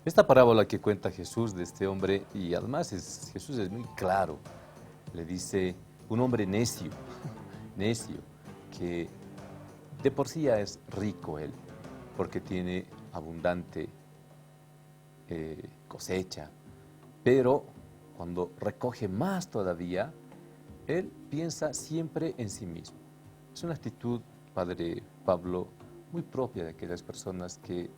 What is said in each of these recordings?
Esta parábola que cuenta Jesús de este hombre, y además Jesús es muy claro, le dice un hombre necio, necio, que de por sí ya es rico él, porque tiene abundante cosecha, pero cuando recoge más todavía, él piensa siempre en sí mismo. Es una actitud, Padre Pablo, muy propia de aquellas personas que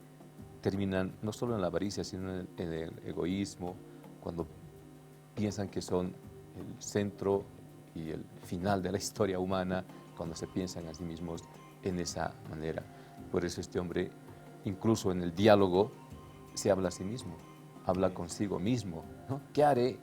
terminan no solo en la avaricia, sino en el egoísmo, cuando piensan que son el centro y el final de la historia humana, cuando se piensan a sí mismos en esa manera. Por eso este hombre, incluso en el diálogo, se habla a sí mismo, habla consigo mismo, ¿no? ¿Qué haré?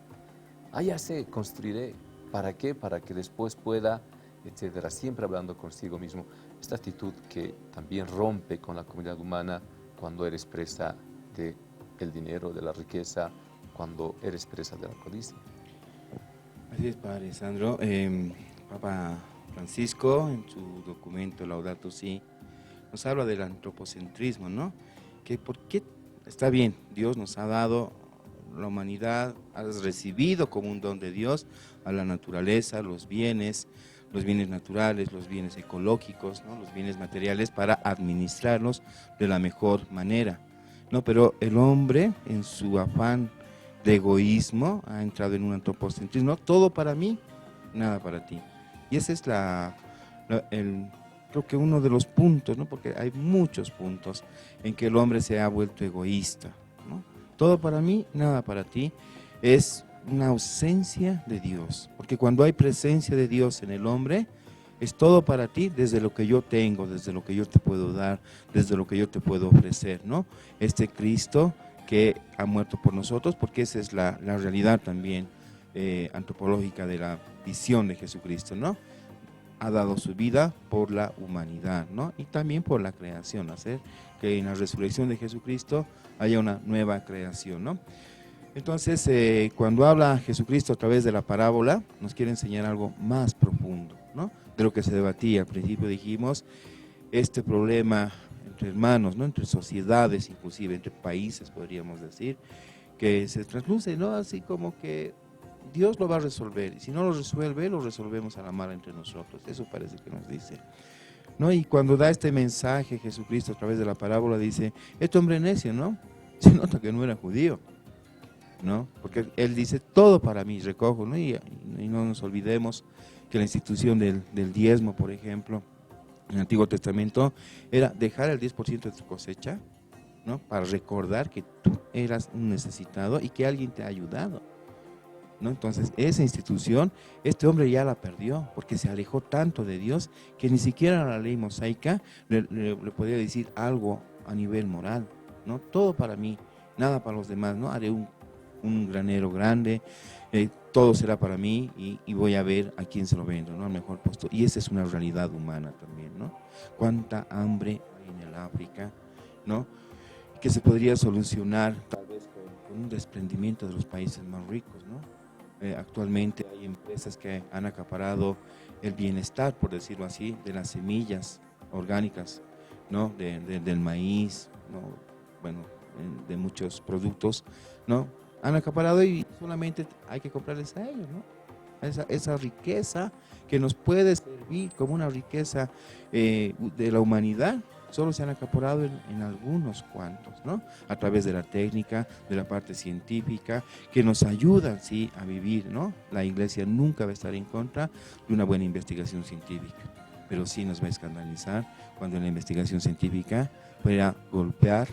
Ah, ya sé, construiré. ¿Para qué? Para que después pueda, etcétera. Siempre hablando consigo mismo. Esta actitud que también rompe con la comunidad humana cuando eres presa del dinero, de la riqueza, cuando eres presa de la codicia. Así es, Padre Sandro. Papa Francisco, en su documento Laudato Si, nos habla del antropocentrismo, ¿no? Que por qué está bien, Dios nos ha dado la humanidad, has recibido como un don de Dios a la naturaleza, los bienes naturales, los bienes ecológicos, ¿no? Los bienes materiales para administrarlos de la mejor manera, ¿no? Pero el hombre, en su afán de egoísmo, ha entrado en un antropocentrismo, ¿no? Todo para mí, nada para ti. Y ese es creo que uno de los puntos, ¿no? Porque hay muchos puntos en que el hombre se ha vuelto egoísta, ¿no? Todo para mí, nada para ti, es una ausencia de Dios, porque cuando hay presencia de Dios en el hombre, es todo para ti desde lo que yo tengo, desde lo que yo te puedo dar, desde lo que yo te puedo ofrecer, ¿no? Este Cristo que ha muerto por nosotros, porque esa es la realidad también antropológica de la visión de Jesucristo, ¿no? Ha dado su vida por la humanidad, ¿no? Y también por la creación, hacer que en la resurrección de Jesucristo haya una nueva creación, ¿no? Entonces, cuando habla Jesucristo a través de la parábola, nos quiere enseñar algo más profundo, ¿no? De lo que se debatía. Al principio dijimos, este problema entre hermanos, ¿no? Entre sociedades, inclusive entre países, podríamos decir, que se trasluce, ¿no? Así como que Dios lo va a resolver, y si no lo resuelve, lo resolvemos a la mala entre nosotros. Eso parece que nos dice, ¿no? Y cuando da este mensaje Jesucristo a través de la parábola, dice, este hombre necio, ¿no? Se nota que no era judío, ¿no? Porque él dice, todo para mí recojo, ¿no? Y no nos olvidemos que la institución del diezmo, por ejemplo, en el Antiguo Testamento, era dejar el 10% de tu cosecha, ¿no? Para recordar que tú eras un necesitado y que alguien te ha ayudado, ¿no? Entonces, esa institución, este hombre ya la perdió, porque se alejó tanto de Dios que ni siquiera la ley mosaica le podía decir algo a nivel moral, ¿no? Todo para mí, nada para los demás, ¿no? Haré un granero grande, todo será para mí y voy a ver a quién se lo vendo, ¿no? Al mejor puesto. Y esa es una realidad humana también, ¿no? Cuánta hambre hay en el África, ¿no? Que se podría solucionar tal vez con un desprendimiento de los países más ricos, ¿no? Actualmente hay empresas que han acaparado el bienestar, por decirlo así, de las semillas orgánicas, ¿no? Del maíz, ¿no? Bueno, de muchos productos, ¿no? Han acaparado y solamente hay que comprarles a ellos, ¿no? Esa riqueza que nos puede servir como una riqueza de la humanidad, solo se han acaparado en algunos cuantos, ¿no? A través de la técnica, de la parte científica, que nos ayudan, sí, a vivir, ¿no? La iglesia nunca va a estar en contra de una buena investigación científica, pero sí nos va a escandalizar cuando la investigación científica pueda golpear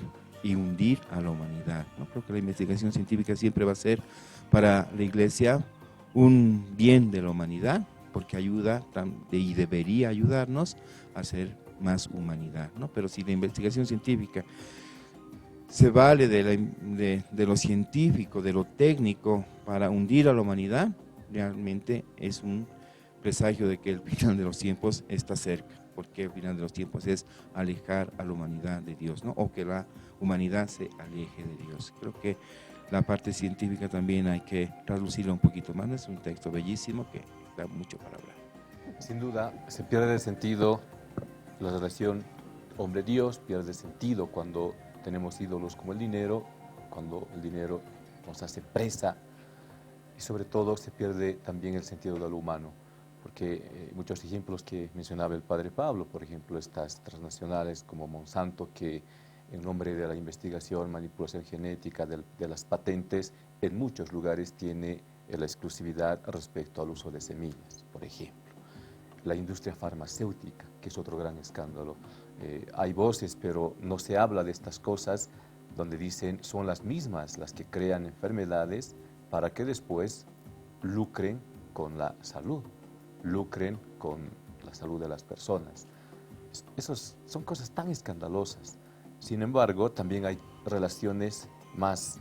y hundir a la humanidad, ¿no? Creo que la investigación científica siempre va a ser para la iglesia un bien de la humanidad, porque ayuda y debería ayudarnos a ser más humanidad, ¿no? Pero si la investigación científica se vale de lo científico, de lo técnico para hundir a la humanidad, realmente es un presagio de que el final de los tiempos está cerca, porque el final de los tiempos es alejar a la humanidad de Dios, ¿no? O que la humanidad se aleje de Dios. Creo que la parte científica también hay que traducirla un poquito más. Es un texto bellísimo que da mucho para hablar. Sin duda, se pierde el sentido la relación hombre-Dios, pierde sentido cuando tenemos ídolos como el dinero, cuando el dinero nos hace presa y sobre todo se pierde también el sentido de lo humano, porque muchos ejemplos que mencionaba el padre Pablo, por ejemplo, estas transnacionales como Monsanto, que en nombre de la investigación, manipulación genética, de las patentes, en muchos lugares tiene la exclusividad respecto al uso de semillas, por ejemplo. La industria farmacéutica, que es otro gran escándalo. Hay voces, pero no se habla de estas cosas, donde dicen son las mismas las que crean enfermedades para que después lucren con la salud, lucren con la salud de las personas. Esas son cosas tan escandalosas. Sin embargo, también hay relaciones más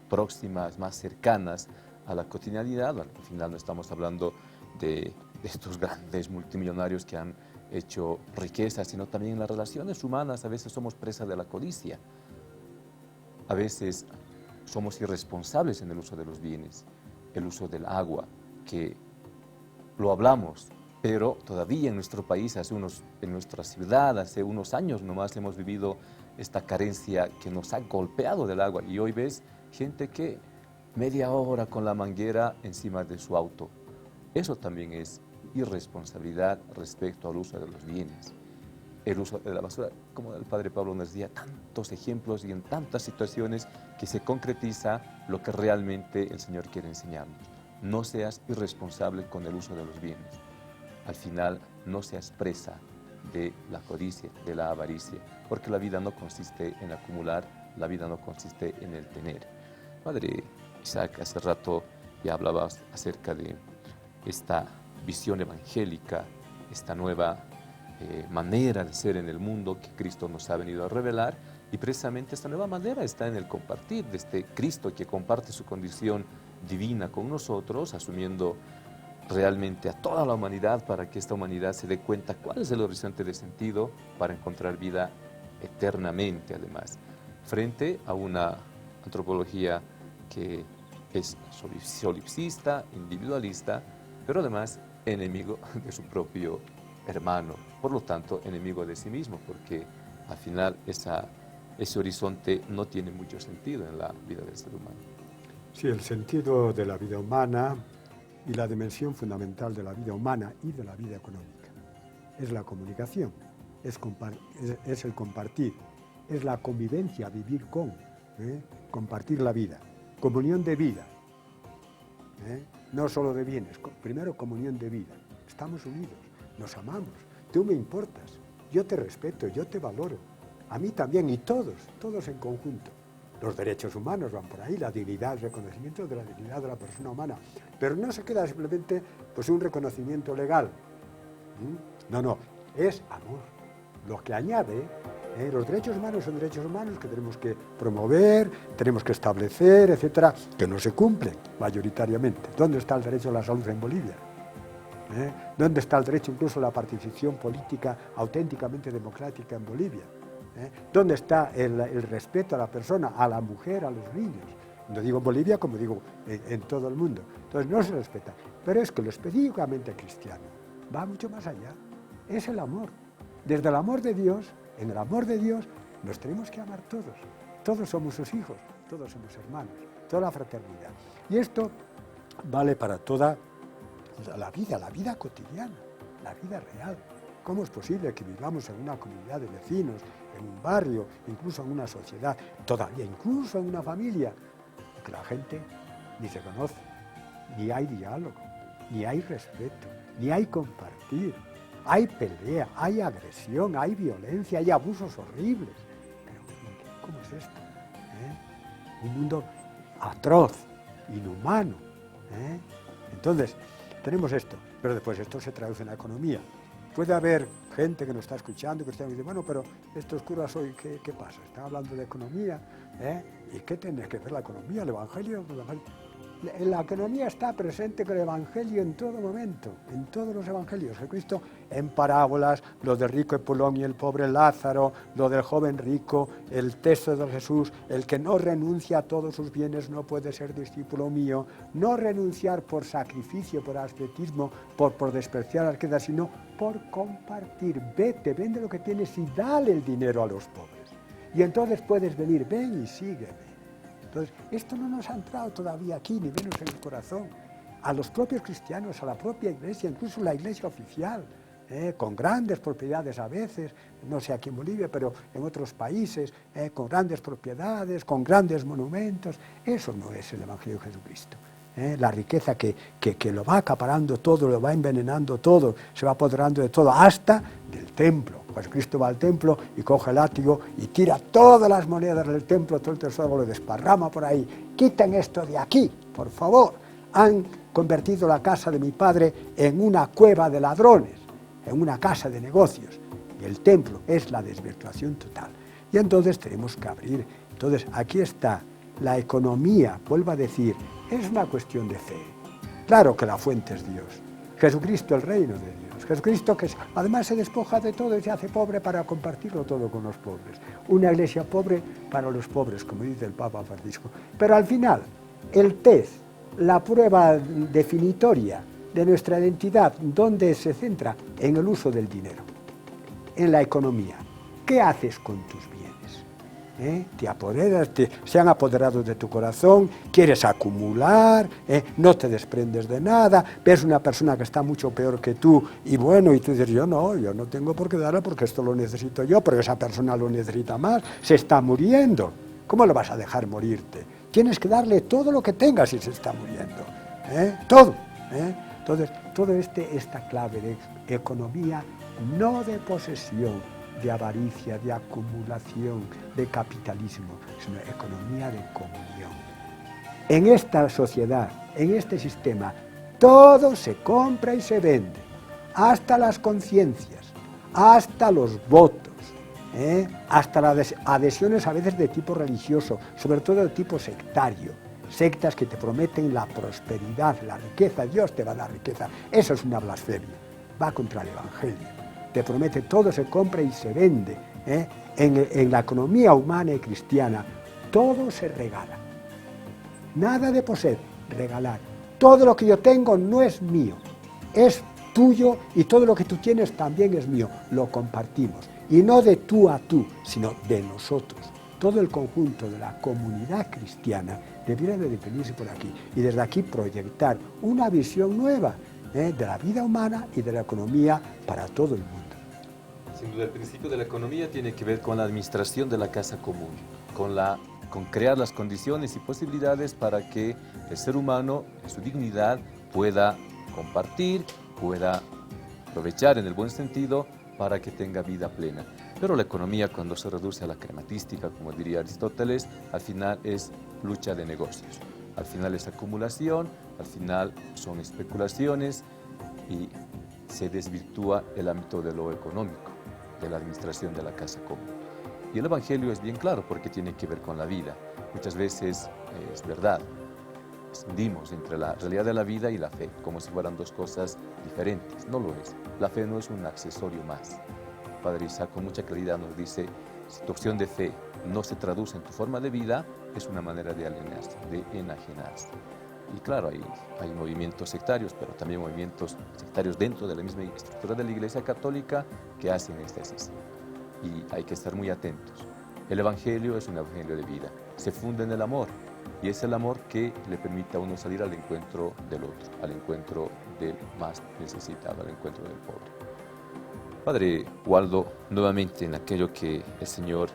próximas, más cercanas a la cotidianidad. Bueno, al final no estamos hablando de estos grandes multimillonarios que han hecho riqueza, sino también en las relaciones humanas. A veces somos presa de la codicia, a veces somos irresponsables en el uso de los bienes, el uso del agua, que lo hablamos, pero todavía en nuestro país, en nuestra ciudad, hace unos años nomás hemos vivido esta carencia que nos ha golpeado del agua, y hoy ves gente que media hora con la manguera encima de su auto. Eso también es irresponsabilidad respecto al uso de los bienes. El uso de la basura, como el padre Pablo nos decía, tantos ejemplos y en tantas situaciones que se concretiza lo que realmente el Señor quiere enseñarnos. No seas irresponsable con el uso de los bienes. Al final, no seas presa de la codicia, de la avaricia, porque la vida no consiste en acumular, la vida no consiste en el tener. Padre Isaac, hace rato ya hablabas acerca de esta visión evangélica, esta nueva manera de ser en el mundo que Cristo nos ha venido a revelar, y precisamente esta nueva manera está en el compartir de este Cristo que comparte su condición divina con nosotros, asumiendo realmente a toda la humanidad para que esta humanidad se dé cuenta cuál es el horizonte de sentido para encontrar vida eternamente, además, frente a una antropología que es solipsista, individualista, pero además enemigo de su propio hermano, por lo tanto enemigo de sí mismo, porque al final ese horizonte no tiene mucho sentido en la vida del ser humano. Sí, el sentido de la vida humana y la dimensión fundamental de la vida humana y de la vida económica es la comunicación, es el compartir, es la convivencia, vivir con, compartir la vida, comunión de vida, no solo de bienes, primero comunión de vida. Estamos unidos, nos amamos, tú me importas, yo te respeto, yo te valoro, a mí también, y todos en conjunto. Los derechos humanos van por ahí, la dignidad, el reconocimiento de la dignidad de la persona humana, pero no se queda simplemente pues un reconocimiento legal. No, es amor. Lo que añade, los derechos humanos son derechos humanos que tenemos que promover, tenemos que establecer, etcétera, que no se cumplen mayoritariamente. ¿Dónde está el derecho a la salud en Bolivia? ¿Dónde está el derecho incluso a la participación política auténticamente democrática en Bolivia? ¿Dónde está el respeto a la persona, a la mujer, a los niños? No digo en Bolivia como digo en todo el mundo. Entonces no se respeta. Pero es que lo específicamente cristiano va mucho más allá. Es el amor. Desde el amor de Dios, en el amor de Dios, nos tenemos que amar todos. Todos somos sus hijos, todos somos hermanos, toda la fraternidad. Y esto vale para toda la vida cotidiana, la vida real. ¿Cómo es posible que vivamos en una comunidad de vecinos, en un barrio, incluso en una sociedad, todavía incluso en una familia, que la gente ni se conoce, ni hay diálogo, ni hay respeto, ni hay compartir, hay pelea, hay agresión, hay violencia, hay abusos horribles? Pero ¿cómo es esto? Un mundo atroz, inhumano. Entonces, tenemos esto, pero después esto se traduce en la economía. Puede haber gente que nos está escuchando que dice, bueno, pero estos curas hoy, ¿qué pasa? Están hablando de economía, ¿y qué tiene que ver la economía, el Evangelio? La economía está presente con el Evangelio en todo momento, en todos los Evangelios. Jesucristo en parábolas, lo del rico Epulón y el pobre Lázaro, lo del joven rico, el texto de Jesús, el que no renuncia a todos sus bienes no puede ser discípulo mío. No renunciar por sacrificio, por ascetismo, por despreciar a la riqueza, sino por compartir. Vete, vende lo que tienes y dale el dinero a los pobres. Y entonces puedes venir, ven y sígueme. Entonces, esto no nos ha entrado todavía aquí, ni menos en el corazón. A los propios cristianos, a la propia iglesia, incluso la iglesia oficial, con grandes propiedades a veces, no sé aquí en Bolivia, pero en otros países, con grandes propiedades, con grandes monumentos. Eso no es el Evangelio de Jesucristo. La riqueza que lo va acaparando todo, lo va envenenando todo, se va apoderando de todo, hasta del templo. Jesucristo va al templo y coge el látigo y tira todas las monedas del templo, todo el tesoro lo desparrama por ahí. Quiten esto de aquí, por favor. Han convertido la casa de mi padre en una cueva de ladrones, en una casa de negocios. Y el templo es la desvirtuación total. Y entonces tenemos que abrir. Entonces aquí está la economía, vuelvo a decir, es una cuestión de fe. Claro que la fuente es Dios. Jesucristo, el reino de Dios. Jesucristo que además se despoja de todo y se hace pobre para compartirlo todo con los pobres. Una iglesia pobre para los pobres, como dice el Papa Francisco. Pero al final, el test, la prueba definitoria de nuestra identidad, ¿dónde se centra? En el uso del dinero, en la economía. ¿Qué haces con tus bienes? Te apoderas, se han apoderado de tu corazón, quieres acumular, no te desprendes de nada, ves una persona que está mucho peor que tú y bueno, y tú dices, yo no tengo por qué darle porque esto lo necesito yo, pero esa persona lo necesita más, se está muriendo. ¿Cómo lo vas a dejar morirte? Tienes que darle todo lo que tengas si se está muriendo, todo. Entonces, esta clave de economía, no de posesión, de avaricia, de acumulación, de capitalismo, sino economía de comunión. En esta sociedad, en este sistema, todo se compra y se vende, hasta las conciencias, hasta los votos, hasta las adhesiones a veces de tipo religioso, sobre todo de tipo sectario, sectas que te prometen la prosperidad, la riqueza, Dios te va a dar riqueza, eso es una blasfemia, va contra el Evangelio. Te promete, todo se compra y se vende. En la economía humana y cristiana, todo se regala. Nada de poseer, regalar. Todo lo que yo tengo no es mío, es tuyo y todo lo que tú tienes también es mío. Lo compartimos. Y no de tú a tú, sino de nosotros. Todo el conjunto de la comunidad cristiana debiera de definirse por aquí. Y desde aquí proyectar una visión nueva de la vida humana y de la economía para todo el mundo. Sin duda, el principio de la economía tiene que ver con la administración de la casa común, con crear las condiciones y posibilidades para que el ser humano, en su dignidad, pueda compartir, pueda aprovechar en el buen sentido para que tenga vida plena. Pero la economía, cuando se reduce a la crematística, como diría Aristóteles, al final es lucha de negocios. Al final es acumulación, al final son especulaciones y se desvirtúa el ámbito de lo económico, de la administración de la casa común. Y el Evangelio es bien claro porque tiene que ver con la vida. Muchas veces es verdad, escindimos entre la realidad de la vida y la fe, como si fueran dos cosas diferentes. No lo es. La fe no es un accesorio más. Padre Isaac con mucha claridad nos dice, si tu opción de fe no se traduce en tu forma de vida, es una manera de alienarse, de enajenarse. Y claro, hay movimientos sectarios, pero también movimientos sectarios dentro de la misma estructura de la Iglesia Católica que hacen esta decisión. Y hay que estar muy atentos. El Evangelio es un Evangelio de vida, se funda en el amor, y es el amor que le permite a uno salir al encuentro del otro, al encuentro del más necesitado, al encuentro del pobre. Padre Waldo, nuevamente en aquello que el Señor,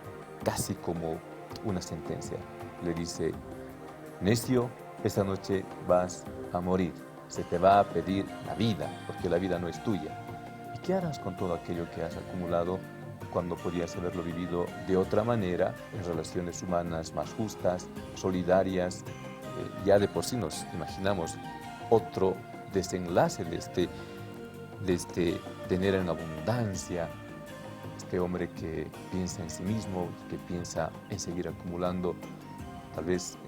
casi como una sentencia, le dice, necio, esta noche vas a morir, se te va a pedir la vida, porque la vida no es tuya. ¿Y qué harás con todo aquello que has acumulado cuando podías haberlo vivido de otra manera, en relaciones humanas más justas, solidarias? Ya de por sí nos imaginamos otro desenlace de este tener en abundancia, este hombre que piensa en sí mismo, que piensa en seguir acumulando. Tal vez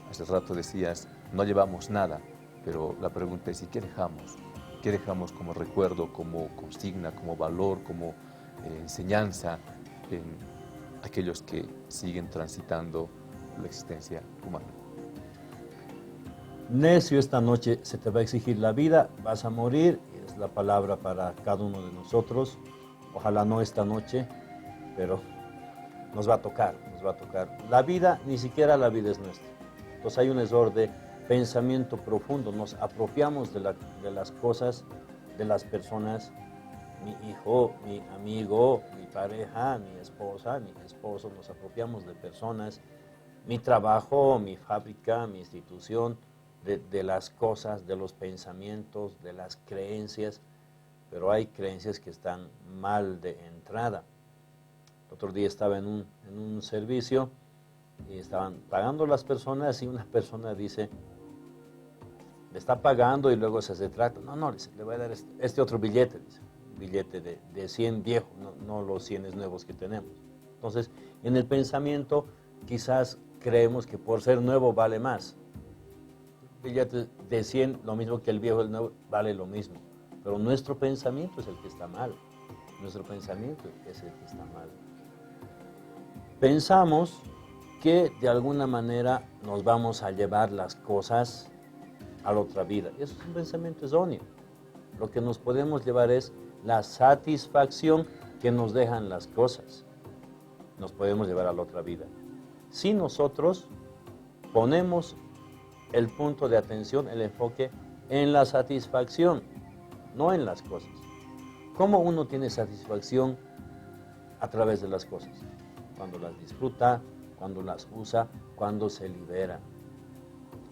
hace rato decías, no llevamos nada, pero la pregunta es, ¿y qué dejamos? ¿Qué dejamos como recuerdo, como consigna, como valor, como enseñanza en aquellos que siguen transitando la existencia humana? Necio, esta noche se te va a exigir la vida, vas a morir, es la palabra para cada uno de nosotros. Ojalá no esta noche, pero nos va a tocar, nos va a tocar. La vida, ni siquiera la vida es nuestra. Entonces hay un error de pensamiento profundo, nos apropiamos de las cosas, de las personas, mi hijo, mi amigo, mi pareja, mi esposa, mi esposo, nos apropiamos de personas, mi trabajo, mi fábrica, mi institución, de las cosas, de los pensamientos, de las creencias, pero hay creencias que están mal de entrada. El otro día estaba en un servicio y estaban pagando las personas y una persona dice, le está pagando y luego se trata, no, le voy a dar este otro billete, dice, un billete de 100 viejo, no los 100 nuevos que tenemos. Entonces, en el pensamiento quizás creemos que por ser nuevo vale más. Un billete de 100, lo mismo que el viejo, el nuevo, vale lo mismo. Pero nuestro pensamiento es el que está mal. Nuestro pensamiento es el que está mal. Pensamos que de alguna manera nos vamos a llevar las cosas a la otra vida. Y eso es un pensamiento erróneo. Lo que nos podemos llevar es la satisfacción que nos dejan las cosas. Nos podemos llevar a la otra vida. Si nosotros ponemos el punto de atención, el enfoque en la satisfacción, no en las cosas. ¿Cómo uno tiene satisfacción a través de las cosas? Cuando las disfruta, cuando las usa, cuando se libera.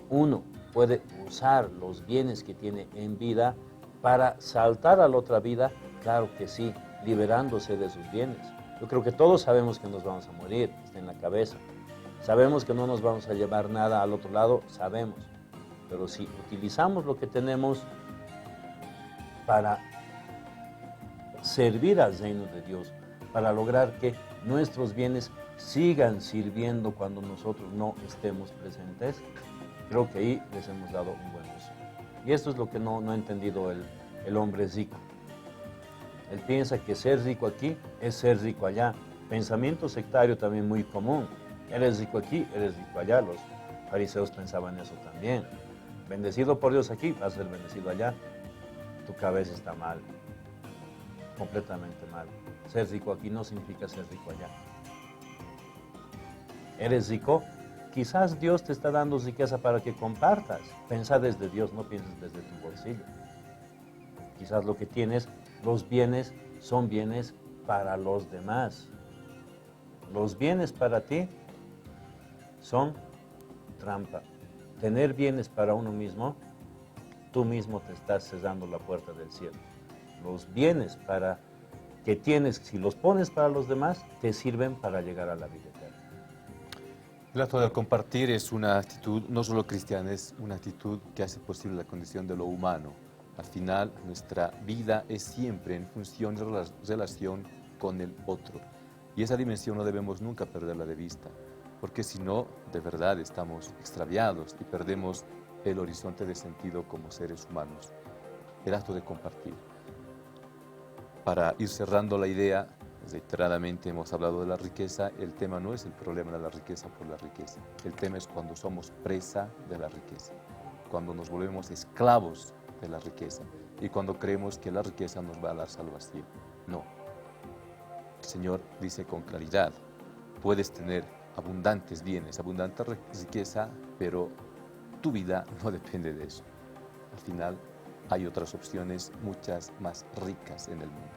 Uno puede usar los bienes que tiene en vida para saltar a la otra vida, claro que sí, liberándose de sus bienes. Yo creo que todos sabemos que nos vamos a morir, está en la cabeza. Sabemos que no nos vamos a llevar nada al otro lado, sabemos. Pero si utilizamos lo que tenemos para servir al reino de Dios, para lograr que nuestros bienes sigan sirviendo cuando nosotros no estemos presentes, creo que ahí les hemos dado un buen uso. Y esto es lo que no ha entendido el hombre rico. Él piensa que ser rico aquí es ser rico allá. Pensamiento sectario también muy común. Eres rico aquí, eres rico allá. Los fariseos pensaban eso también. Bendecido por Dios aquí, vas a ser bendecido allá. Tu cabeza está mal, completamente mal. Ser rico aquí no significa ser rico allá. Eres rico, quizás Dios te está dando riqueza para que compartas. Pensa desde Dios, no pienses desde tu bolsillo. Quizás lo que tienes, los bienes, son bienes para los demás. Los bienes para ti son trampa. Tener bienes para uno mismo, tú mismo te estás cerrando la puerta del cielo. Los bienes que tienes, si los pones para los demás, te sirven para llegar a la vida eterna. El acto del compartir es una actitud no solo cristiana, es una actitud que hace posible la condición de lo humano. Al final, nuestra vida es siempre en función de la relación con el otro. Y esa dimensión no debemos nunca perderla de vista, porque si no, de verdad estamos extraviados y perdemos el horizonte de sentido como seres humanos. El acto de compartir. Para ir cerrando la idea, reiteradamente hemos hablado de la riqueza. El tema no es el problema de la riqueza por la riqueza. El tema es cuando somos presa de la riqueza, cuando nos volvemos esclavos de la riqueza y cuando creemos que la riqueza nos va a dar salvación. No. El Señor dice con claridad, puedes tener abundantes bienes, abundante riqueza, pero tu vida no depende de eso. Al final hay otras opciones muchas más ricas en el mundo.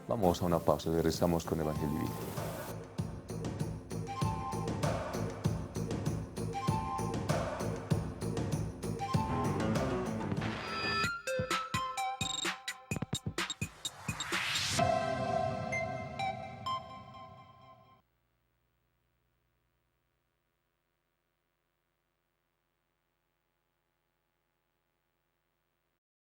Vamos a una pausa y regresamos con Evangelio Divino.